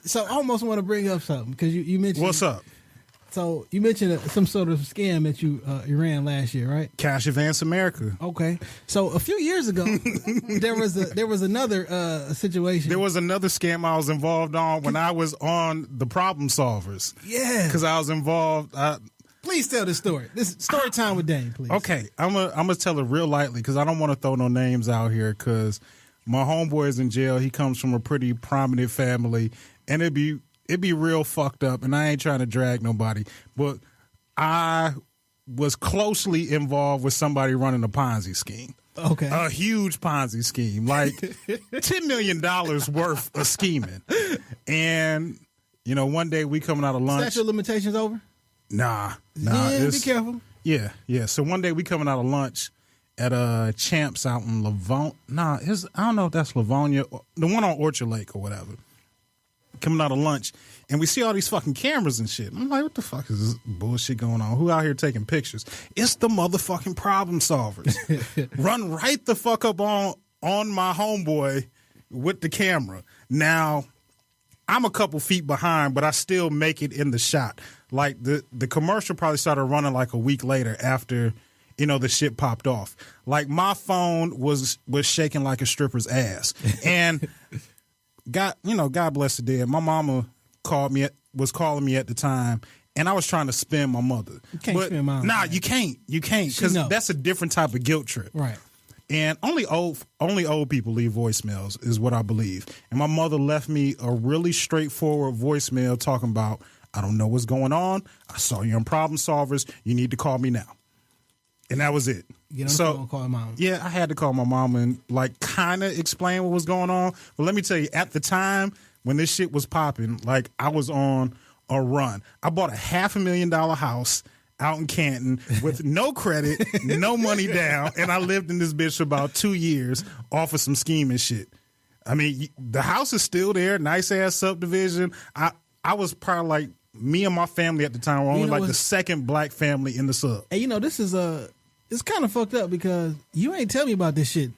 So I almost want to bring up something because you mentioned. What's up? So you mentioned some sort of scam that you ran last year, right? Cash Advance America. Okay. So a few years ago, there was another situation. There was another scam I was involved on when I was on the Problem Solvers. Yeah. Because I was involved. Please tell this story. This story time with Dane, please. Okay, I'm gonna tell it real lightly because I don't want to throw no names out here because my homeboy is in jail. He comes from a pretty prominent family, and it'd be real fucked up. And I ain't trying to drag nobody, but I was closely involved with somebody running a Ponzi scheme. Okay, a huge Ponzi scheme, like $10 million worth of scheming. And one day we coming out of lunch. Statute of limitations over? Nah. Yeah, be careful. Yeah. So one day we coming out of lunch at Champs out in Livonia. I don't know if that's Livonia, the one on Orchard Lake or whatever. Coming out of lunch, and we see all these fucking cameras and shit. I'm like, what the fuck is this bullshit going on? Who out here taking pictures? It's the motherfucking Problem Solvers. Run right the fuck up on my homeboy with the camera. Now, I'm a couple feet behind, but I still make it in the shot. Like the commercial probably started running like a week later after, the shit popped off. Like my phone was shaking like a stripper's ass. And God bless the dead. My mama was calling me at the time, and I was trying to spin my mother. You can't spin mom. Nah, you can't because that's a different type of guilt trip. Right. And only old people leave voicemails is what I believe. And my mother left me a really straightforward voicemail talking about, I don't know what's going on. I saw you on Problem Solvers. You need to call me now. And that was it. Get on the phone and call your mom. Yeah, I had to call my mom and kind of explain what was going on. But let me tell you, at the time when this shit was popping, I was on a run. I bought a $500,000 house out in Canton with no credit, no money down, and I lived in this bitch for about 2 years off of some scheming shit. I mean, the house is still there, nice ass subdivision. I was probably me and my family at the time were only the second black family in the sub. Hey, this is it's kind of fucked up because you ain't tell me about this shit.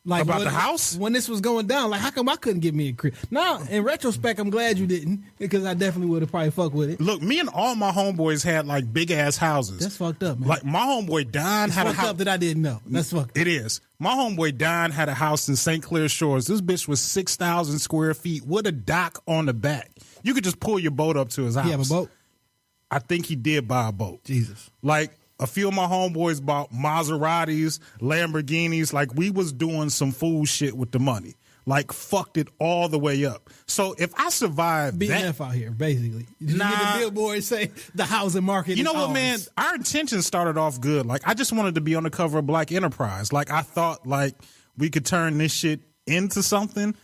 About the house? When this was going down, how come I couldn't get me a crib? Now, in retrospect, I'm glad you didn't because I definitely would have probably fucked with it. Look, me and all my homeboys had big ass houses. That's fucked up, man. My homeboy Don had a house. Fucked up that I didn't know. That's fucked up. It is. My homeboy Don had a house in St. Clair Shores. This bitch was 6,000 square feet with a dock on the back. You could just pull your boat up to his house. He have a boat? I think he did buy a boat. Jesus. A few of my homeboys bought Maseratis, Lamborghinis. We was doing some fool shit with the money. Fucked it all the way up. So if I survived BNF out here, basically. Did you get the billboard say the housing market You know is what, ours? man? Our intentions started off good. I just wanted to be on the cover of Black Enterprise. I thought, we could turn this shit into something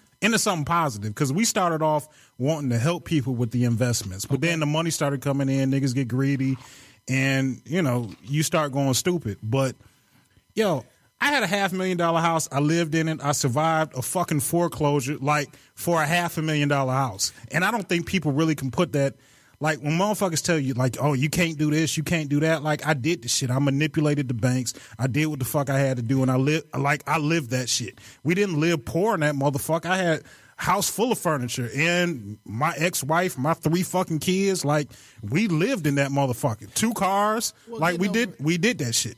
positive. Because we started off wanting to help people with the investments. But then the money started coming in. Niggas get greedy. And, you start going stupid. But, I had a $500,000 house. I lived in it. I survived a fucking foreclosure, for a $500,000 house. And I don't think people really can put that, when motherfuckers tell you, oh, you can't do this, you can't do that. I did the shit. I manipulated the banks. I did what the fuck I had to do. And I lived that shit. We didn't live poor in that motherfucker. I had house full of furniture and my ex-wife, my 3 fucking kids, we lived in that motherfucker. 2 cars. We did that shit.